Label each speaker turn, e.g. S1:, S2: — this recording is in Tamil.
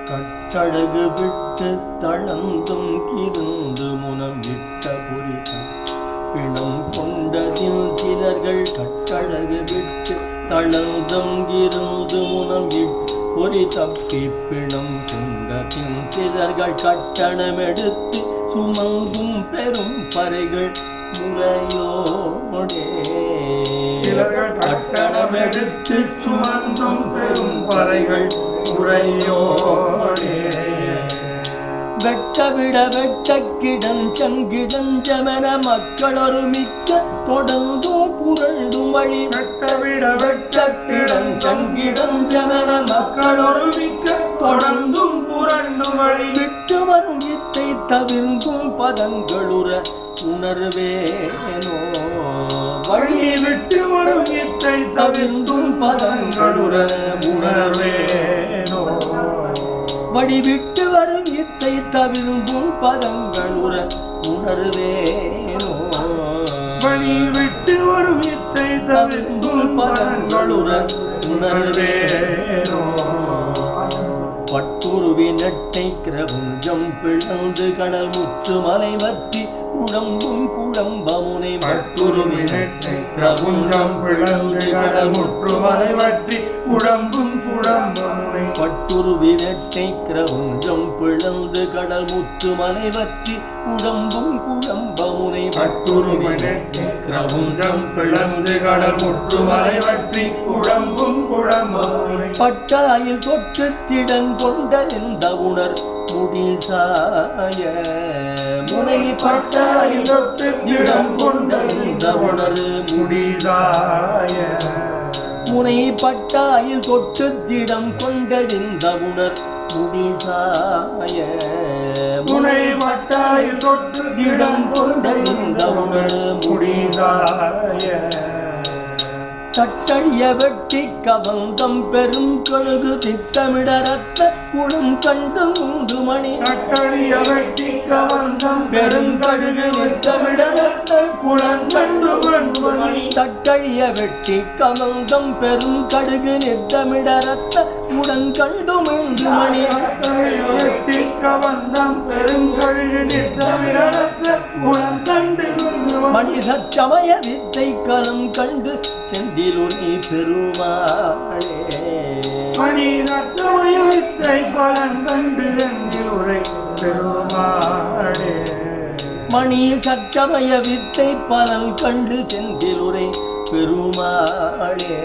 S1: கட்டழகு விட்டு தளந்தும் கிருந்து முனம் விட்ட புரிதம் பிணம் கொண்டதில் சிலர்கள் கட்டழகு விட்டு தளந்தும் கிருந்து முனம் பொறி தப்பி பிணம் கொண்டதில் சிலர்கள் கட்டணமெடுத்து சுமந்தும் பெரும் பறைகள் முறையோடே கட்டணமெடுத்து சுமந்தும் பெரும் பறைகள் முறையோடே வெட்டவிட வெட்ட கிடஞ்சமென மக்கள் ஒரு மிக்க தொடர்ந்தும் புரண்டும் வழி வெட்டவிட வெட்ட கிடஞ்சமென மக்கள் ஒரு மிக்க தொடர்ந்தும் புரண்டும் வழி விட்டு வரும் இத்தை தவிர்ந்தும் பதங்களுற உணர்வேனோ வழி விட்டு வரும் இத்தை தவிர்ந்தும் பதங்களுற உணர்வேனோ வழி விட்டு வரும் இத்தை தவிர்ந்தும் பதங்களுற உணர்வேனோ வழி விட்டு வரும் இத்தை தவிர்ந்தும் பதங்களுற உணர்வேனோ பட்டுருவி நெட்டை கிரபுஞ்சம் பிளந்து கடல் முற்று மலை வற்றி குழம்பும் குழம்பமுனை பட்டுருவி நெட்டை கிரபுஞ்சம் பிளந்து கடல் முற்று மலை வற்றி குழம்பும் குழம்பமுனை பட்டுருவி நெட்டை கிரபுஞ்சம் பிளந்து கடல் முற்று மலை வற்றி குழம்பும் குழம்பமுனை பட்டுருவி நெட்டை கிரபுஞ்சம் பிளந்து கடல் முற்று மலை வற்றி குழம்பும் குழம்பமுனை பட்டாயில் தொட்டு திடன் கொண்ட இந்த உணர் முடிசாய முனை பட்டாயில் தொட்டு திடன் கொண்ட இந்த உணர் முடிசாய முனை பட்டாயில் தொட்டு திடம் கொண்ட இந்த உணர் முடிசாய முனை பட்டாயில் தொட்டு திடம் கொண்ட இந்த உணர் முடிசாய தட்டழிய வெட்டி கபந்தம் பெரும் கழுகு திட்டமிட ரத்த குளம் கண்டு மூன்று மணி தட்டழிய வெட்டி கபந்தம் பெரும் கழுகு திட்டமிட ரத்த குளம் கண்டு மூன்று மணி தட்டழிய வெட்டி கபந்தம் பெரும் கழுகு நித்தமிட ரத்த குளம் கண்டு மூன்று மணி வெட்டி கபந்தம் பெரும் கழுகு நித்தமிட ரத்த குளம் கண்டு மணி சச்சமய வித்தை களம் கண்டு செந்திலுரை பெருமாளே மணி சச்சமய வித்தை களம் கண்டு செந்திலுரை பெருமாளே மணி சச்சமய வித்தை பலன் கண்டு செந்திலுரை பெருமாளே